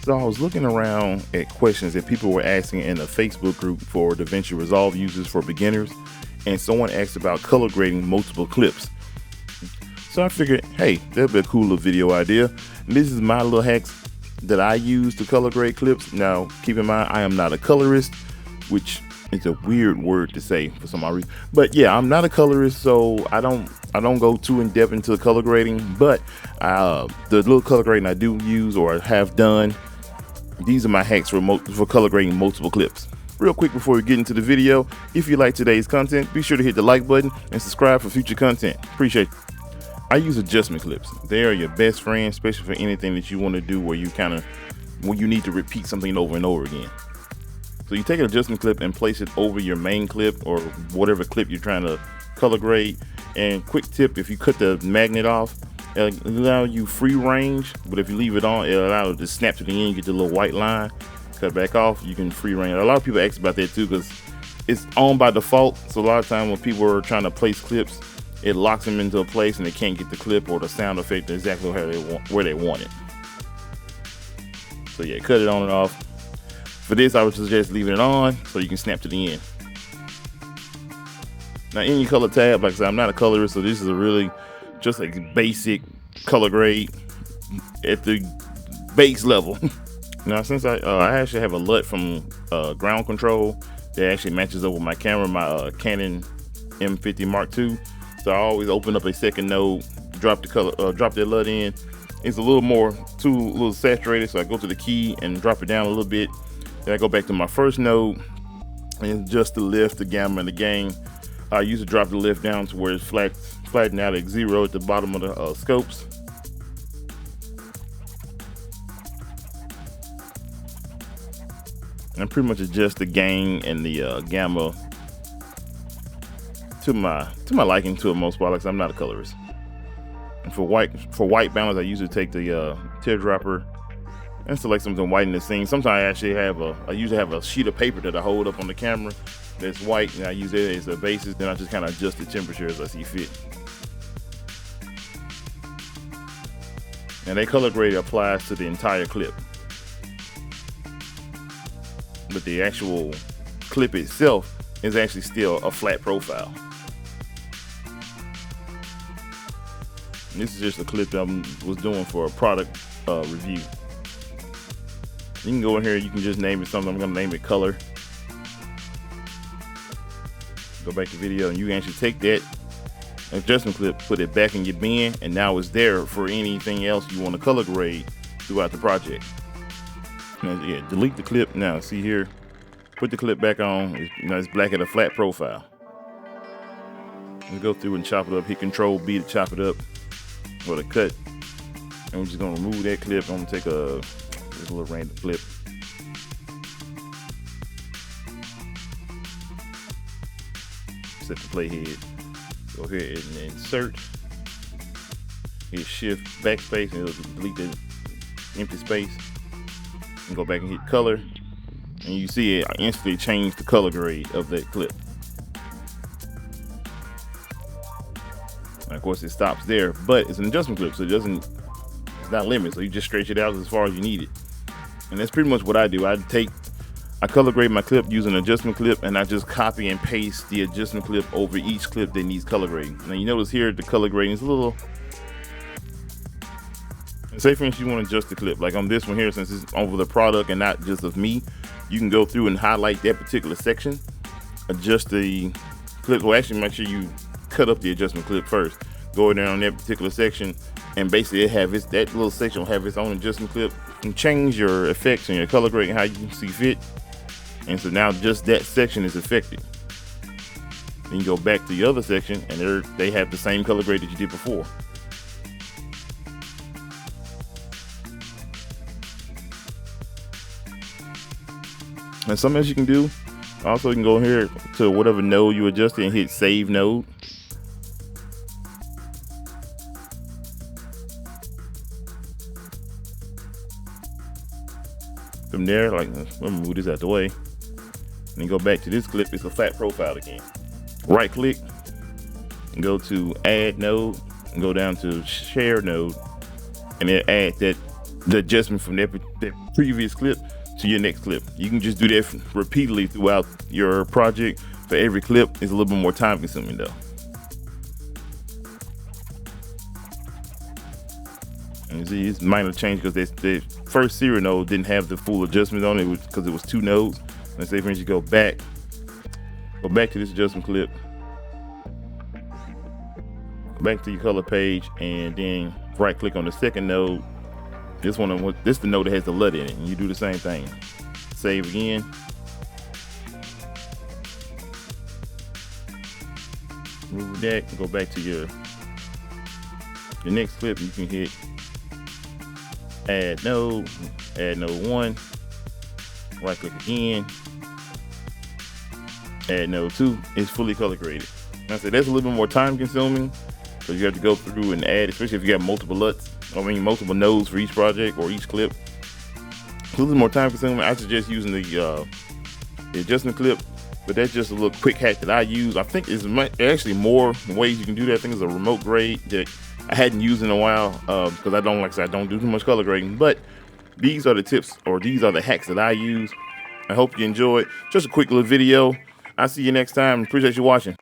So I was looking around at questions that people were asking in a Facebook group for DaVinci Resolve users for beginners, and someone asked about color grading multiple clips. So I figured, hey, that'd be a cool little video idea. And this is my little hacks that I use to color grade clips. Now, keep in mind, I am not a colorist, which is a weird word to say for some reason. But yeah, I'm not a colorist, so I don't go too in depth into color grading. But the little color grading I do use or have done, these are my hacks for color grading multiple clips. Real quick before we get into the video, if you like today's content, be sure to hit the like button and subscribe for future content. Appreciate it. I use adjustment clips. They are your best friend, especially for anything that you want to do where you need to repeat something over and over again. So you take an adjustment clip and place it over your main clip or whatever clip you're trying to color grade. And quick tip, if you cut the magnet off, it'll allow you free range, but if you leave it on, it'll allow it to snap to the end, you get the little white line, cut back off, you can free range. A lot of people ask about that too because it's on by default. So a lot of times when people are trying to place clips, it locks them into a place and they can't get the clip or the sound effect exactly where they want it. So yeah, cut it on and off. For this, I would suggest leaving it on so you can snap to the end. Now in your color tab, like I said, I'm not a colorist, so this is just a basic color grade at the base level. Now since I actually have a LUT from ground control that actually matches up with my camera, my Canon M50 Mark II. So I always open up a second node, drop that LUT in. It's a little saturated, so I go to the key and drop it down a little bit. Then I go back to my first node and adjust the lift, the gamma, and the gain. I usually drop the lift down to where it's flattened out at 0 at the bottom of the scopes. And pretty much adjust the gain and the gamma to my liking to the most part, because I'm not a colorist. And for white balance, I usually take the teardropper and select something white in the scene. Sometimes I usually have a sheet of paper that I hold up on the camera that's white, and I use it as a basis. Then I just kind of adjust the temperature as I see fit. And that color grade applies to the entire clip, but the actual clip itself is actually still a flat profile. And this is just a clip that I was doing for a product review. You can go in here, you can just name it something. I'm gonna name it color. Go back to video, and you can actually take that adjustment clip, put it back in your bin, and now it's there for anything else you want to color grade throughout the project. Now, yeah, delete the clip. Now see here, put the clip back on. It's black at a flat profile. We go through and chop it up. Hit Control B to chop it up, or to cut. And we're just gonna remove that clip. I'm gonna take just a little random clip. Set the playhead. Go ahead and insert. Hit Shift Backspace and it'll delete the empty space. And go back and hit color. And you see it instantly changed the color grade of that clip. And of course it stops there, but it's an adjustment clip, so it's not limited. So you just stretch it out as far as you need it. And that's pretty much what I do. I color grade my clip using an adjustment clip, and I just copy and paste the adjustment clip over each clip that needs color grading. Now you notice here the color grading is a little, say for instance you want to adjust the clip, like on this one here, since it's over the product and not just of me, you can go through and highlight that particular section, adjust the clip. Well, actually make sure you cut up the adjustment clip first, go in there on that particular section, and basically that little section will have its own adjustment clip, and change your effects and your color grading how you see fit. And so now just that section is affected. Then you go back to the other section, and they have the same color grade that you did before. And something else you can do, also you can go here to whatever node you adjusted and hit Save Node. From there, like, let me move this out the way. And then go back to this clip. It's a flat profile again. Right click and go to Add Node and go down to Share Node, and then add the adjustment from that previous clip to your next clip. You can just do that repeatedly throughout your project. For every clip, it's a little bit more time consuming though. And you see, it's minor change because the first serial node didn't have the full adjustment on it because it was 2 nodes. Let's say for instance, you go back to this adjustment clip, go back to your color page, and then right click on the second node. This is the node that has the LUT in it, and you do the same thing. Save again. Remove that and go back to your next clip. You can hit add node 1, right click again, add node 2. It's fully color graded. And I said that's a little bit more time consuming because you have to go through and add, especially if you got multiple LUTs. Multiple nodes for each project or each clip. It's a little more time consuming. I suggest using the adjustment clip, but that's just a little quick hack that I use. I think there's actually more ways you can do that. I think it's a remote grade that I hadn't used in a while because I don't do too much color grading. But these are the tips, or these are the hacks that I use. I hope you enjoyed. Just a quick little video. I'll see you next time. Appreciate you watching.